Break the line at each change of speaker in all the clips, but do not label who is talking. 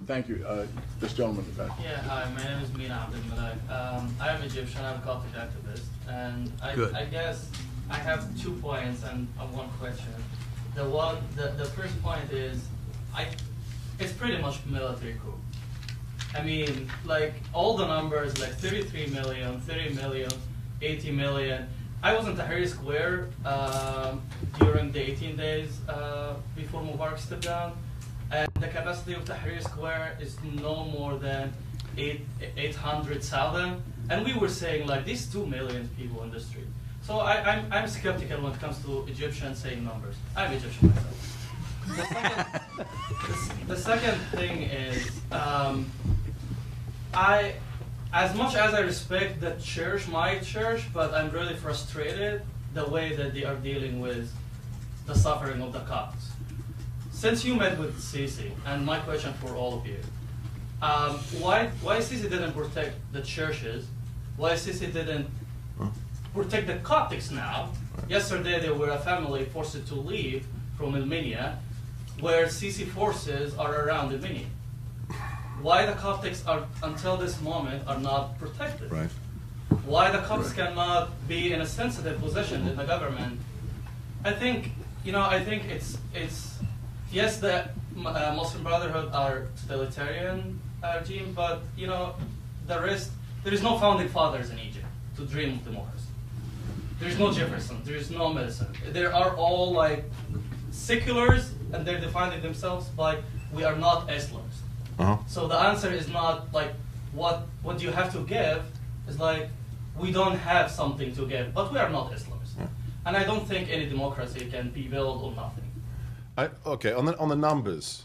Thank you. This gentleman in the back.
Yeah, hi, my name is Mina Abdel. I'm Egyptian, I'm a Coptic activist, and I guess I have 2 points and one question. The first point is, it's pretty much military coup. I mean, like, all the numbers, like 33 million, 30 million, 80 million. I was in Tahrir Square during the 18 days before Mubarak stepped down. And the capacity of Tahrir Square is no more than 800,000. And we were saying, like, these 2 million people in the street. So I'm skeptical when it comes to Egyptians saying numbers. I'm Egyptian myself. The second thing is, as much as I respect the church, my church, but I'm really frustrated the way that they are dealing with the suffering of the Copts. Since you met with Sisi, and my question for all of you, why Sisi didn't protect the churches? Why Sisi didn't protect the Coptics now? Yesterday they were a family forced to leave from Elminia, where Sisi forces are around Elminia. Why the Coptics are, until this moment, are not protected?
Right.
Why the Copts cannot be in a sensitive position in the government? I think it's yes, the Muslim Brotherhood are totalitarian regime, but there is no founding fathers in Egypt to dream of democracy. There is no Jefferson. There is no Madison. They are all like seculars, and they're defining themselves by we are not Islams. So the answer is not like what you have to give. Is like we don't have something to give, but we are not Islams. And I don't think any democracy can be built on nothing.
Okay, on the numbers,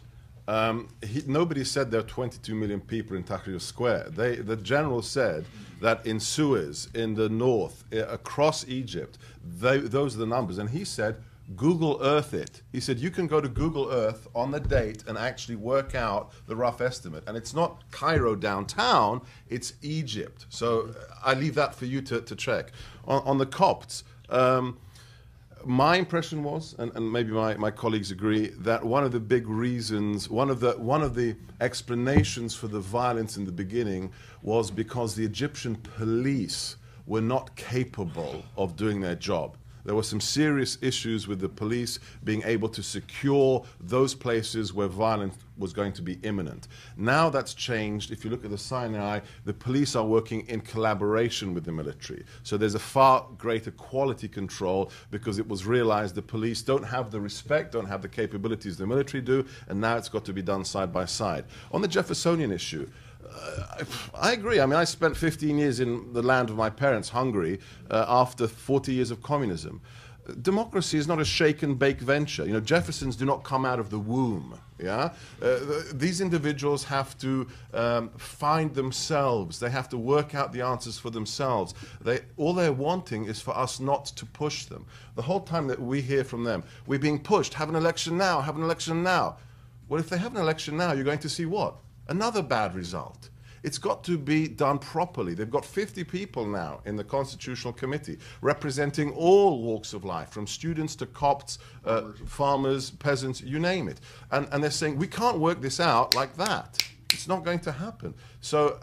nobody said there are 22 million people in Tahrir Square. The general said that in Suez, in the north, across Egypt, those are the numbers. And he said, Google Earth it. He said, you can go to Google Earth on the date and actually work out the rough estimate. And it's not Cairo downtown, it's Egypt. So I leave that for you to check. On the Copts, my impression was, and maybe my colleagues agree, that one of the big reasons, one of the explanations for the violence in the beginning was because the Egyptian police were not capable of doing their job. There were some serious issues with the police being able to secure those places where violence was going to be imminent. Now that's changed. If you look at the Sinai, the police are working in collaboration with the military. So there's a far greater quality control because it was realized the police don't have the respect, don't have the capabilities the military do, and now it's got to be done side by side. On the Jeffersonian issue, I agree. I mean, I spent 15 years in the land of my parents, Hungary, after 40 years of communism. Democracy is not a shake and bake venture. Jeffersons do not come out of the womb. Yeah, these individuals have to find themselves. They have to work out the answers for themselves. All they're wanting is for us not to push them. The whole time that we hear from them, we're being pushed. Have an election now. Have an election now. Well, if they have an election now, you're going to see what? Another bad result. It's got to be done properly. They've got 50 people now in the Constitutional Committee representing all walks of life, from students to Copts, farmers, peasants, you name it. And they're saying, we can't work this out like that. It's not going to happen. So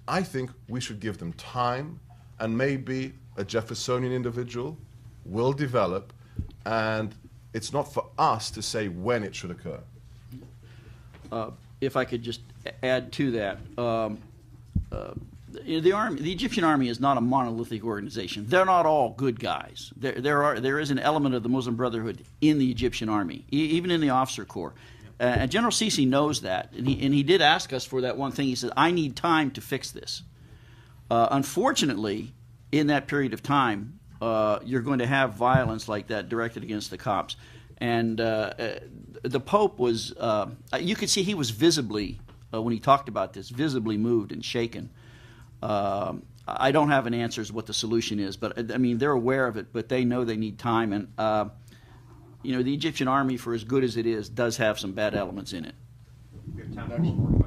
I think we should give them time, and maybe a Jeffersonian individual will develop, and it's not for us to say when it should occur.
If I could just add to that, the Egyptian army is not a monolithic organization. They're not all good guys. There is an element of the Muslim Brotherhood in the Egyptian army, even in the officer corps. And General Sisi knows that, and he did ask us for that one thing. He said, I need time to fix this. Unfortunately, in that period of time, you're going to have violence like that directed against the Copts. And the Pope was, you could see he was visibly, when he talked about this, visibly moved and shaken. I don't have an answer as to what the solution is, but I mean, they're aware of it, but they know they need time. And, the Egyptian army, for as good as it is, does have some bad elements in it.
Next.